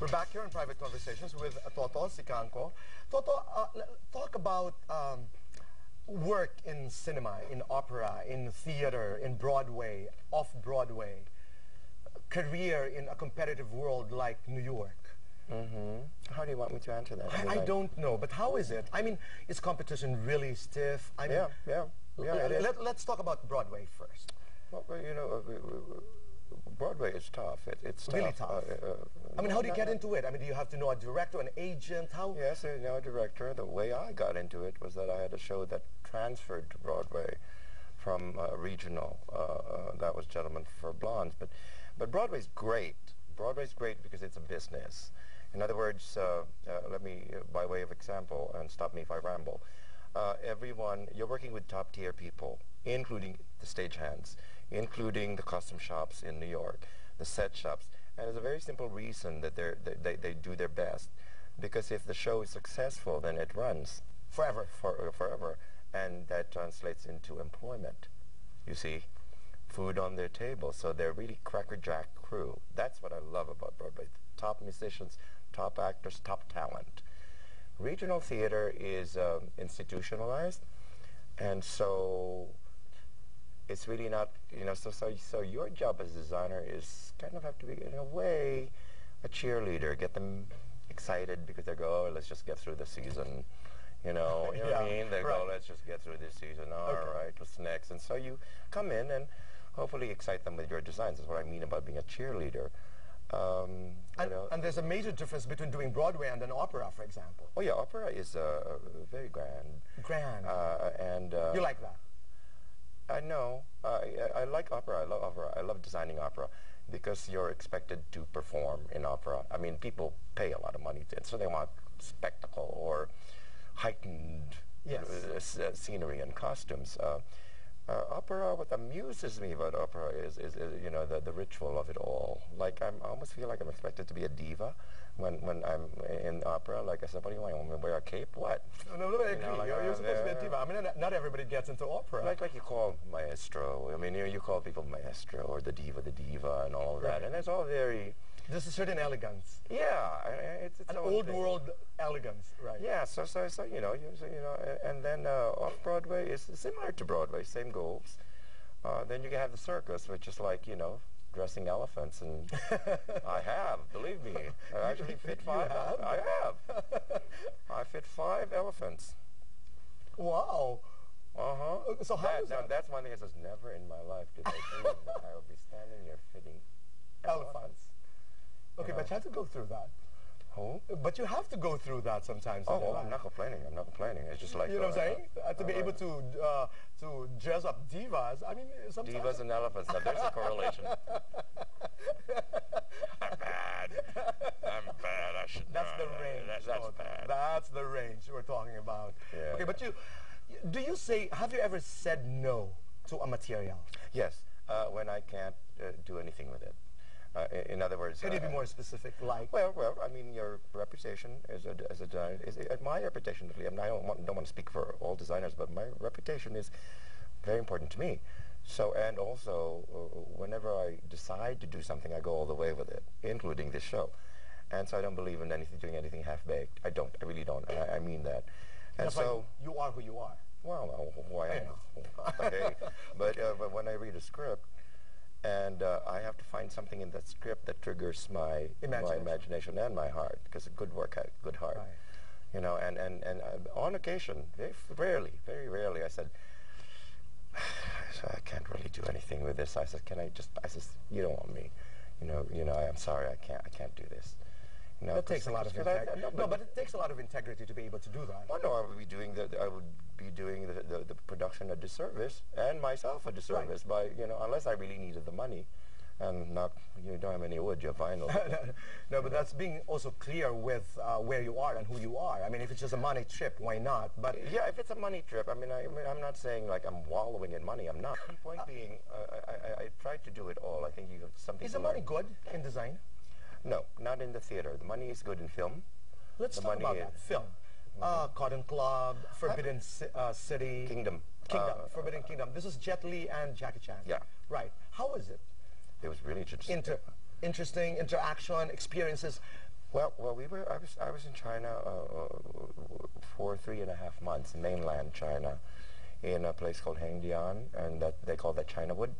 We're back here in Private Conversations with Eduardo Sicangco. Toto, talk about work in cinema, in opera, in theater, in Broadway, off-Broadway, career in a competitive world like New York. How do you want me to answer that? I don't know, but how is it? I mean, is competition really stiff? I mean, let's talk about Broadway first. Well, you know, Broadway is tough. It's tough. Really tough. I mean, how do you get into it? I mean, do you have to know a director, an agent? How? Yes, I know a director. The way I got into it was that I had a show that transferred to Broadway from regional. That was Gentlemen for Blondes. But Broadway's great. Broadway's great because it's a business. In other words, let me, by way of example, and stop me if I ramble, everyone, you're working with top-tier people, including the stagehands, including the costume shops in New York, the set shops. And there's a very simple reason that they do their best. Because if the show is successful, then it runs forever. Forever. And that translates into employment, you see. Food on their table. So they're really crackerjack crew. That's what I love about Broadway. Top musicians, top actors, top talent. Regional theater is institutionalized, and so it's really not, you know, so your job as a designer is kind of have to be, in a way, a cheerleader. Get them excited because they go, oh, let's just get through the season. You know what I mean? They go, let's just get through this season. All right, what's next? And so you come in and hopefully excite them with your designs. That's what I mean about being a cheerleader. And there's a major difference between doing Broadway and an opera, for example. Oh yeah, opera is very grand. Grand. And you like that? I know. I like opera. I love opera. I love designing opera because you're expected to perform in opera. I mean, people pay a lot of money to it, so they want spectacle or heightened scenery and costumes. Opera, what amuses me about opera is you know, the ritual of it all. Like, I almost feel like I'm expected to be a diva when I'm in opera. Like I said, what do you want me to wear a cape? What? No, I agree. You're supposed to be a diva. I mean, not everybody gets into opera. Like you call maestro. I mean, you call people maestro or the diva, and all that. And it's all very... There's a certain elegance. Yeah, it's an old world elegance, right? Yeah, so you know, and then off-Broadway is similar to Broadway, same goals. Then you can have the circus, which is like, you know, dressing elephants, and I have, believe me, I actually fit 5. I have. I fit 5 elephants. Wow. So how is that? That's one thing that says, never in my life did I dream that I would be standing here fitting elephants. Okay, but you have to go through that. Oh? But you have to go through that sometimes. Oh, I'm not complaining. I'm not complaining. It's just like... You know what I'm saying? To be able to dress up divas, I mean, sometimes... Divas and elephants. Now, there's a correlation. I'm bad. I should know. That's the range. That's bad. That's the range we're talking about. Yeah, okay, but have you ever said no to a material? Yes, when I can't do anything with it. In other words, can you be more specific? Like, well, I mean, your reputation as a designer is my reputation. I mean, I don't want to speak for all designers, but my reputation is very important to me. So, and also, whenever I decide to do something, I go all the way with it, including this show. And so, I don't believe in doing anything half-baked. I don't. I really don't. I mean that. And that's so, why you are who you are. Well, who I am. Okay. But when I read a script, and I have to find something in that script that triggers my imagination and my heart, because good work has good heart. Right. You know, and on occasion, very rarely, I said, I can't really do anything with this. I said, I said, you don't want me. You know, I'm sorry, I can't do this. You know, that takes a lot of integrity. No, but it takes a lot of integrity to be able to do that. Well, no, I would be doing the production a disservice and myself a disservice by, you know, unless I really needed the money, and you don't have any wood, you have vinyl. No, but that's being also clear with where you are and who you are. I mean, if it's just a money trip, why not? But yeah, if it's a money trip, I mean, I'm not saying like I'm wallowing in money. I'm not. The point being, I tried to do it all. I think you have something. Is the money good in design? No, not in the theater. The money is good in film. Let's talk about that. Film. Cotton Club, Forbidden City. Kingdom. Forbidden Kingdom. This is Jet Li and Jackie Chan. Yeah. Right. How is it? It was really interesting. Interesting interaction, experiences. Well, I was in China for 3.5 months, mainland China, in a place called Hengdian, and that they call that China Wood.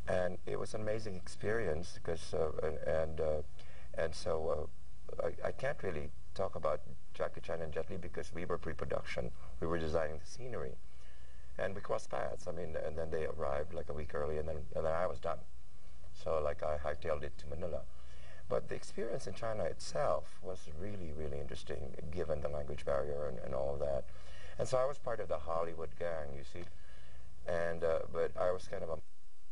And it was an amazing experience because, I can't really talk about Jackie Chan and Jet Li because we were pre-production. We were designing the scenery. And we crossed paths. I mean, and then they arrived like a week early, and then I was done. So like I hightailed it to Manila. But the experience in China itself was really, really interesting, given the language barrier and all of that. And so I was part of the Hollywood gang, you see. And but I was kind of a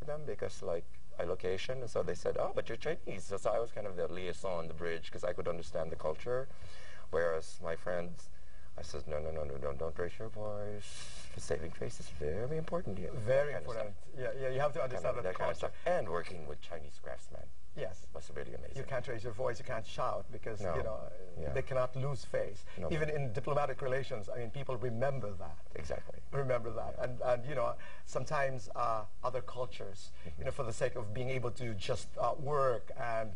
them because like I location, and so they said, oh, but you're Chinese. So I was kind of the liaison on the bridge because I could understand the culture. Whereas my friends, I said, no, don't raise your voice. Saving face is very important here. Very important. Yeah, you have to understand that kind of stuff. And working with Chinese craftsmen. Yes. Was really amazing. You can't raise your voice, you can't shout because, No. you know, they cannot lose face. No. Even in diplomatic relations, I mean, people remember that. Exactly. Remember that. And you know, sometimes other cultures, you know, for the sake of being able to just work and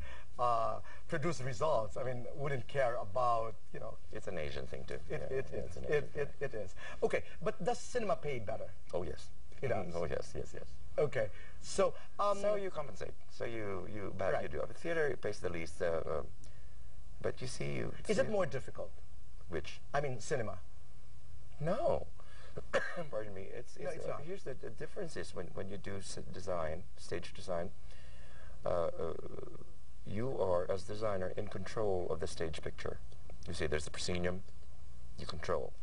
produce results, I mean, wouldn't care about, you know. It's an Asian thing too. It is. Okay, but does cinema pay better? Oh yes. It does. Oh yes. Okay, so so you compensate. So you do. But theater pays the least. But you see, is it more difficult? Which? I mean, cinema. No. Pardon me. It's not. Here's the difference is when you do design, stage design, you are, as designer, in control of the stage picture. You see, there's the proscenium, you control.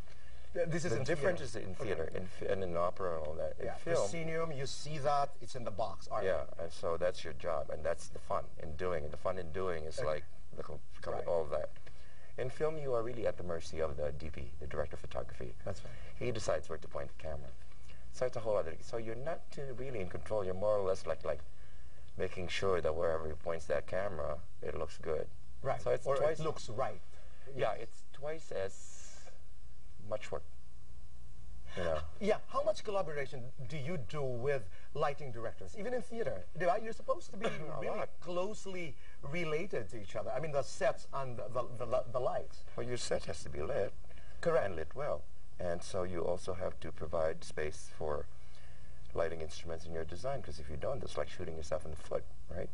This is the in difference is in theater and in opera and all that. In film, proscenium, you see that, it's in the box. Yeah, and so that's your job, and that's the fun in doing. And the fun in doing is like all of that. In film, you are really at the mercy of the DP, the director of photography. That's right. He decides where to point the camera. So it's a whole other. So you're not really in control. You're more or less like making sure that wherever he points that camera, it looks good. Right. So it's or twice. It looks right. Yeah, it's twice as much work. You know. Yeah. How much collaboration do you do with lighting directors, even in theater? You're supposed to be really closely related to each other. I mean, the sets and the lights. Well, your set has to be lit. Correct. And lit well. And so you also have to provide space for lighting instruments in your design, because if you don't, it's like shooting yourself in the foot, right?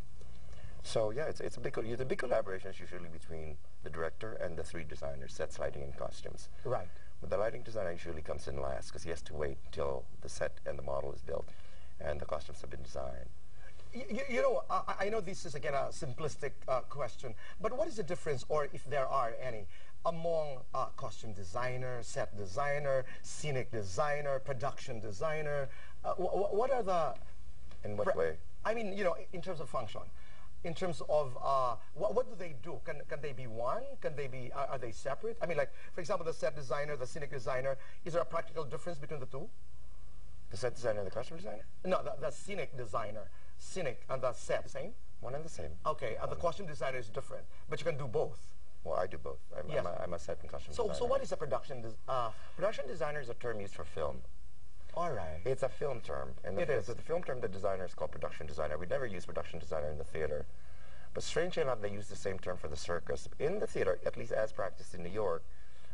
So yeah, it's a big collaboration is usually between the director and the three designers, sets, lighting, and costumes. Right. But the lighting designer usually comes in last because he has to wait till the set and the model is built and the costumes have been designed. You know, I know this is, again, a simplistic question, but what is the difference, or if there are any, among costume designer, set designer, scenic designer, production designer? What are the... In what way? I mean, you know, in terms of function. In terms of what do they do? Can they be one? Can they be? Are they separate? I mean, like, for example, the set designer, the scenic designer. Is there a practical difference between the two? The set designer and the costume designer? No, the scenic designer, scenic and the set, same. One and the same. Okay, and the costume designer is different, but you can do both. Well, I do both. I'm a set and costume designer. So what is a production? Production designer is a term used for film. All right. It's a film term. And It is. The film term, the designer is called production designer. We never use production designer in the theater. But strangely enough, they use the same term for the circus. In the theater, at least as practiced in New York,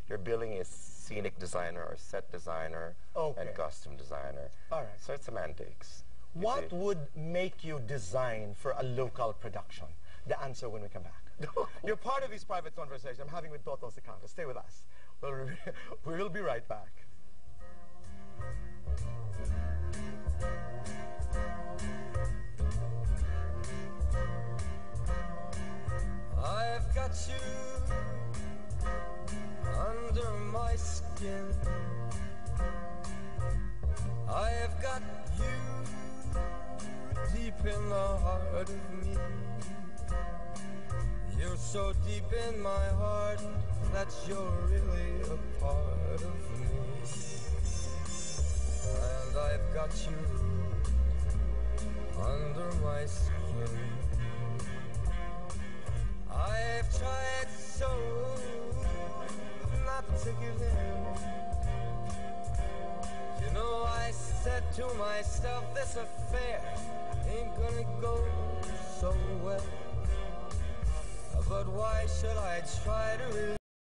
your billing is scenic designer or set designer and costume designer. All right. So it's semantics. What would make you design for a local production? The answer when we come back. You're part of this private conversation I'm having with Eduardo Sicangco. Stay with us. We will be right back. I've got you under my skin. I've got you deep in the heart of me. You're so deep in my heart that you're really a part of me. And I've got you under my skin. I've tried so not to give in. You know, I said to myself, this affair ain't gonna go so well. But why should I try to